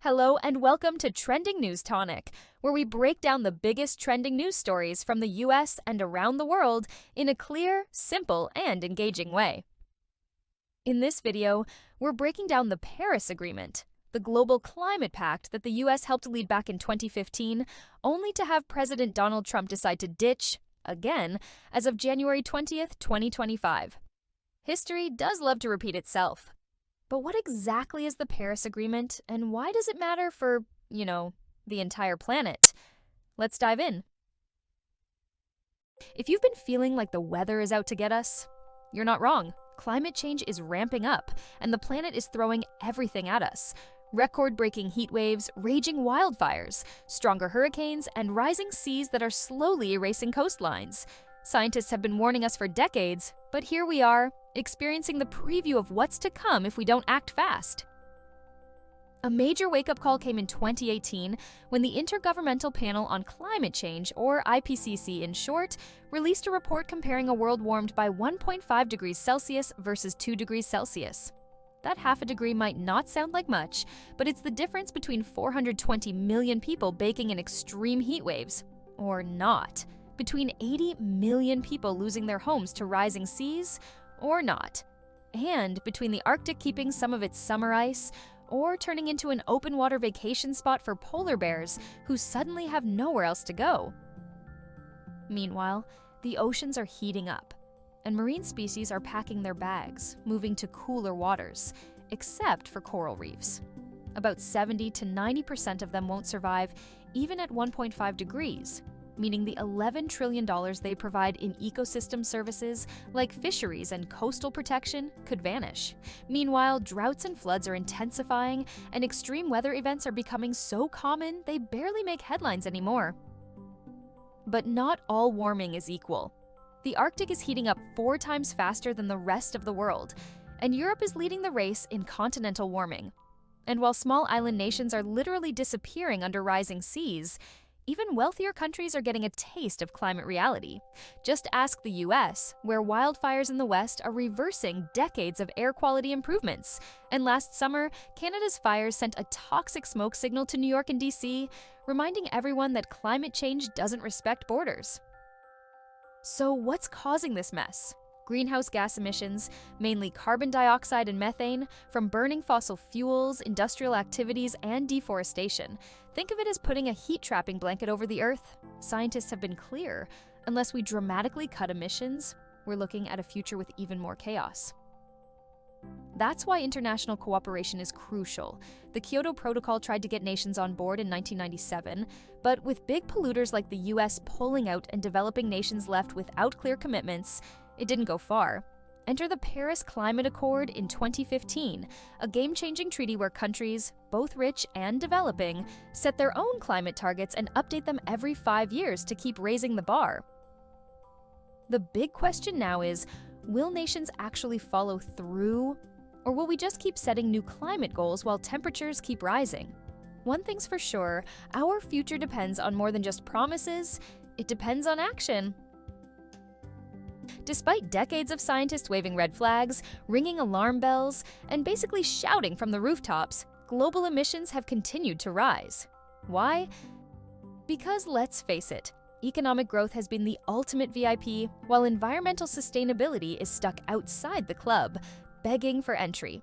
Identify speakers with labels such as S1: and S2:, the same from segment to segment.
S1: Hello and welcome to Trending News Tonic, where we break down the biggest trending news stories from the US and around the world in a clear, simple, and engaging way. In this video, we're breaking down the Paris Agreement, the global climate pact that the US helped lead back in 2015, only to have President Donald Trump decide to ditch, again, as of January 20th, 2025. History does love to repeat itself. But what exactly is the Paris Agreement, and why does it matter for, the entire planet? Let's dive in. If you've been feeling like the weather is out to get us, you're not wrong. Climate change is ramping up, and the planet is throwing everything at us. Record-breaking heat waves, raging wildfires, stronger hurricanes, and rising seas that are slowly erasing coastlines. Scientists have been warning us for decades, but here we are, experiencing the preview of what's to come if we don't act fast. A major wake-up call came in 2018 when the Intergovernmental Panel on Climate Change, or IPCC in short, released a report comparing a world warmed by 1.5 degrees Celsius versus 2 degrees Celsius. That half a degree might not sound like much, but it's the difference between 420 million people baking in extreme heat waves, or not, between 80 million people losing their homes to rising seas, or not, and between the Arctic keeping some of its summer ice, or turning into an open water vacation spot for polar bears who suddenly have nowhere else to go. Meanwhile, the oceans are heating up, and marine species are packing their bags, moving to cooler waters, except for coral reefs. About 70 to 90% of them won't survive even at 1.5 degrees, meaning the $11 trillion they provide in ecosystem services like fisheries and coastal protection could vanish. Meanwhile, droughts and floods are intensifying, and extreme weather events are becoming so common they barely make headlines anymore. But not all warming is equal. The Arctic is heating up 4 times faster than the rest of the world, and Europe is leading the race in continental warming. And while small island nations are literally disappearing under rising seas, even wealthier countries are getting a taste of climate reality. Just ask the US, where wildfires in the West are reversing decades of air quality improvements. And last summer, Canada's fires sent a toxic smoke signal to New York and DC, reminding everyone that climate change doesn't respect borders. So what's causing this mess? Greenhouse gas emissions, mainly carbon dioxide and methane, from burning fossil fuels, industrial activities, and deforestation. Think of it as putting a heat-trapping blanket over the Earth. Scientists have been clear. Unless we dramatically cut emissions, we're looking at a future with even more chaos. That's why international cooperation is crucial. The Kyoto Protocol tried to get nations on board in 1997, but with big polluters like the US pulling out and developing nations left without clear commitments, it didn't go far. Enter the Paris Climate Accord in 2015, a game-changing treaty where countries, both rich and developing, set their own climate targets and update them every 5 years to keep raising the bar. The big question now is, will nations actually follow through? Or will we just keep setting new climate goals while temperatures keep rising? One thing's for sure, our future depends on more than just promises, it depends on action. Despite decades of scientists waving red flags, ringing alarm bells, and basically shouting from the rooftops, global emissions have continued to rise. Why? Because let's face it, economic growth has been the ultimate VIP, while environmental sustainability is stuck outside the club, begging for entry.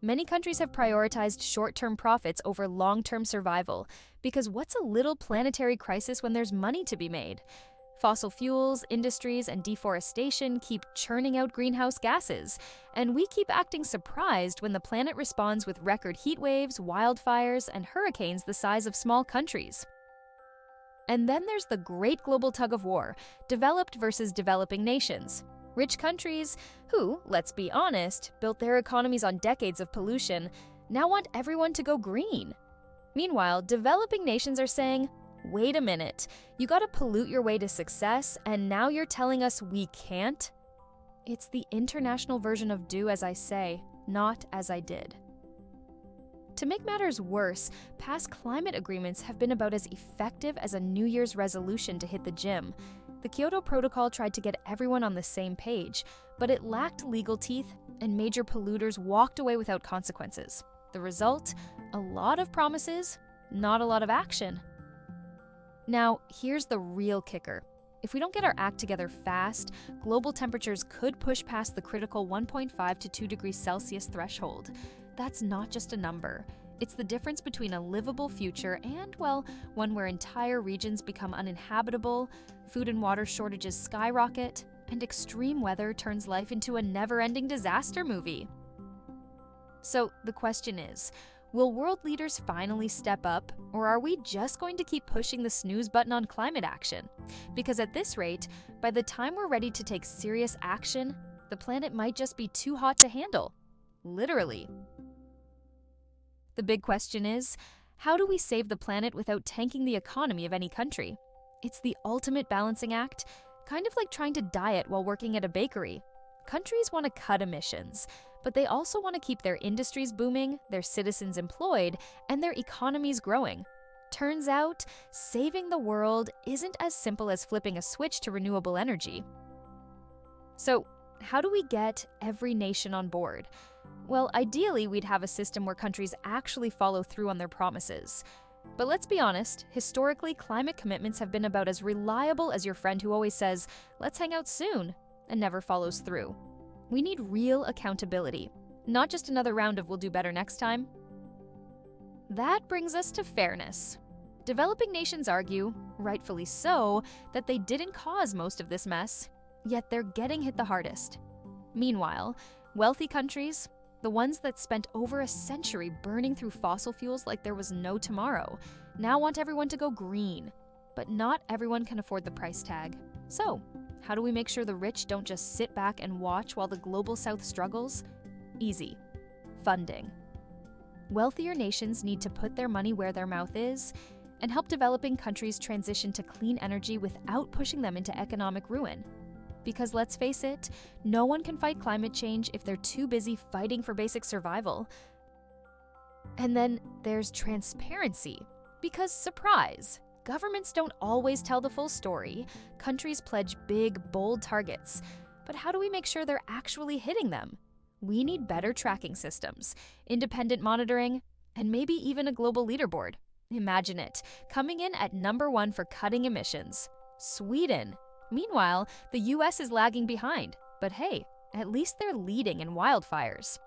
S1: Many countries have prioritized short-term profits over long-term survival, because what's a little planetary crisis when there's money to be made? Fossil fuels, industries, and deforestation keep churning out greenhouse gases, and we keep acting surprised when the planet responds with record heat waves, wildfires, and hurricanes the size of small countries. And then there's the great global tug-of-war, developed versus developing nations. Rich countries, who, let's be honest, built their economies on decades of pollution, now want everyone to go green. Meanwhile, developing nations are saying, wait a minute, you gotta pollute your way to success, and now you're telling us we can't? It's the international version of do as I say, not as I did. To make matters worse, past climate agreements have been about as effective as a New Year's resolution to hit the gym. The Kyoto Protocol tried to get everyone on the same page, but it lacked legal teeth, and major polluters walked away without consequences. The result? A lot of promises, not a lot of action. Now, here's the real kicker. If we don't get our act together fast, global temperatures could push past the critical 1.5 to 2 degrees Celsius threshold. That's not just a number. It's the difference between a livable future and, well, one where entire regions become uninhabitable, food and water shortages skyrocket, and extreme weather turns life into a never-ending disaster movie. So the question is, will world leaders finally step up, or are we just going to keep pushing the snooze button on climate action? Because at this rate, by the time we're ready to take serious action, the planet might just be too hot to handle. Literally. The big question is, how do we save the planet without tanking the economy of any country? It's the ultimate balancing act, kind of like trying to diet while working at a bakery. Countries want to cut emissions, but they also want to keep their industries booming, their citizens employed, and their economies growing. Turns out, saving the world isn't as simple as flipping a switch to renewable energy. So, how do we get every nation on board? Well, ideally, we'd have a system where countries actually follow through on their promises. But let's be honest, historically, climate commitments have been about as reliable as your friend who always says, "Let's hang out soon," and never follows through. We need real accountability, not just another round of "we'll do better next time." That brings us to fairness. Developing nations argue, rightfully so, that they didn't cause most of this mess, yet they're getting hit the hardest. Meanwhile, wealthy countries, the ones that spent over a century burning through fossil fuels like there was no tomorrow, now want everyone to go green. But not everyone can afford the price tag. So, how do we make sure the rich don't just sit back and watch while the global south struggles? Easy. Funding. Wealthier nations need to put their money where their mouth is and help developing countries transition to clean energy without pushing them into economic ruin. Because let's face it, no one can fight climate change if they're too busy fighting for basic survival. And then there's transparency. Because surprise, governments don't always tell the full story. Countries pledge big, bold targets. But how do we make sure they're actually hitting them? We need better tracking systems, independent monitoring, and maybe even a global leaderboard. Imagine it, coming in at #1 for cutting emissions. Sweden. Meanwhile, the US is lagging behind. But hey, at least they're leading in wildfires.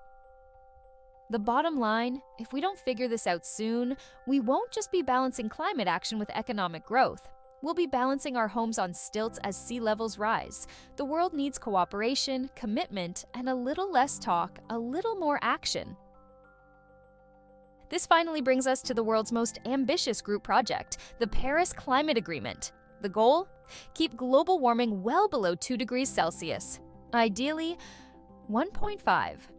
S1: The bottom line, if we don't figure this out soon, we won't just be balancing climate action with economic growth. We'll be balancing our homes on stilts as sea levels rise. The world needs cooperation, commitment, and a little less talk, a little more action. This finally brings us to the world's most ambitious group project, the Paris Climate Agreement. The goal? Keep global warming well below 2 degrees Celsius. Ideally, 1.5.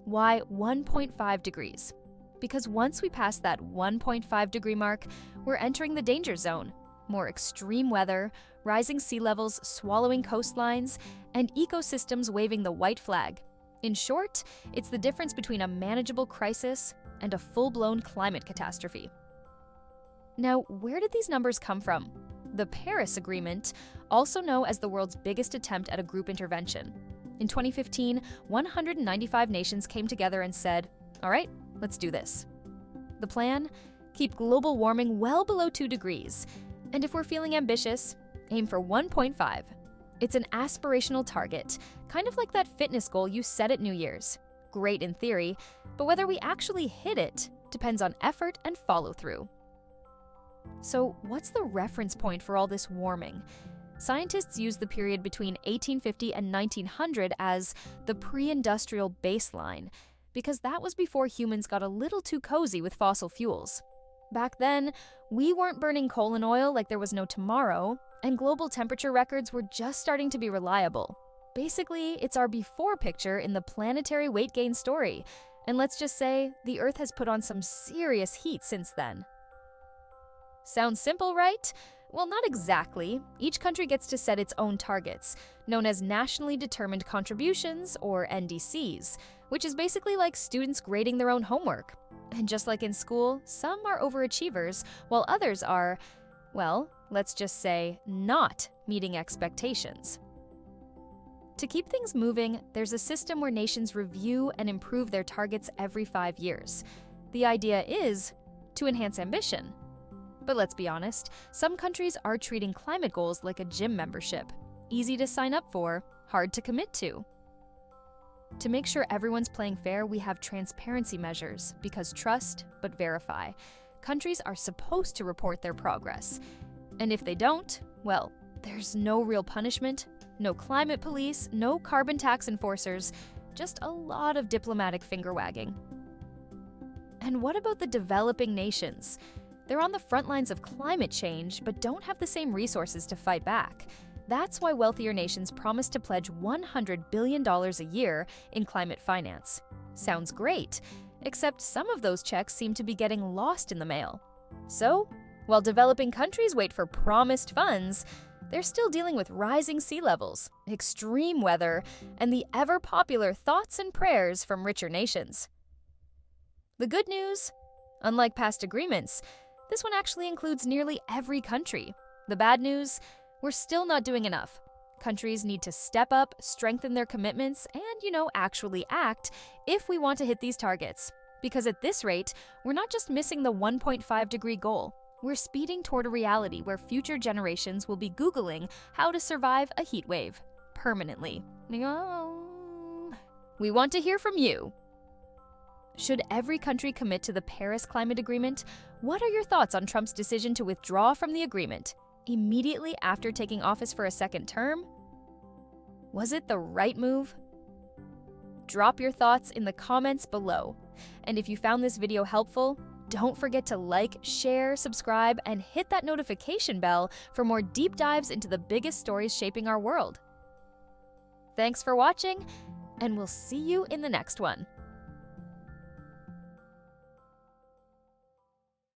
S1: Why 1.5 degrees? Because once we pass that 1.5 degree mark, we're entering the danger zone. More extreme weather, rising sea levels swallowing coastlines, and ecosystems waving the white flag. In short, it's the difference between a manageable crisis and a full-blown climate catastrophe. Now, where did these numbers come from? The Paris Agreement, also known as the world's biggest attempt at a group intervention. In 2015, 195 nations came together and said, "All right, let's do this." The plan? Keep global warming well below 2 degrees. And if we're feeling ambitious, aim for 1.5. It's an aspirational target, kind of like that fitness goal you set at New Year's. Great in theory, but whether we actually hit it depends on effort and follow-through. So what's the reference point for all this warming? Scientists use the period between 1850 and 1900 as the pre-industrial baseline, because that was before humans got a little too cozy with fossil fuels. Back then, we weren't burning coal and oil like there was no tomorrow, and global temperature records were just starting to be reliable. Basically, it's our before picture in the planetary weight gain story, and let's just say the Earth has put on some serious heat since then. Sounds simple, right? Well, not exactly. Each country gets to set its own targets, known as Nationally Determined Contributions, or NDCs, which is basically like students grading their own homework. And just like in school, some are overachievers, while others are, well, let's just say, not meeting expectations. To keep things moving, there's a system where nations review and improve their targets every 5 years. The idea is to enhance ambition. But let's be honest, some countries are treating climate goals like a gym membership. Easy to sign up for, hard to commit to. To make sure everyone's playing fair, we have transparency measures, because trust but verify. Countries are supposed to report their progress. And if they don't, well, there's no real punishment, no climate police, no carbon tax enforcers, just a lot of diplomatic finger wagging. And what about the developing nations? They're on the front lines of climate change, but don't have the same resources to fight back. That's why wealthier nations promise to pledge $100 billion a year in climate finance. Sounds great, except some of those checks seem to be getting lost in the mail. So, while developing countries wait for promised funds, they're still dealing with rising sea levels, extreme weather, and the ever-popular thoughts and prayers from richer nations. The good news? Unlike past agreements, this one actually includes nearly every country. The bad news? We're still not doing enough. Countries need to step up, strengthen their commitments, and, actually act if we want to hit these targets. Because at this rate, we're not just missing the 1.5-degree goal. We're speeding toward a reality where future generations will be Googling how to survive a heat wave permanently. We want to hear from you. Should every country commit to the Paris Climate Agreement? What are your thoughts on Trump's decision to withdraw from the agreement immediately after taking office for a second term? Was it the right move? Drop your thoughts in the comments below. And if you found this video helpful, don't forget to like, share, subscribe, and hit that notification bell for more deep dives into the biggest stories shaping our world. Thanks for watching, and we'll see you in the next one.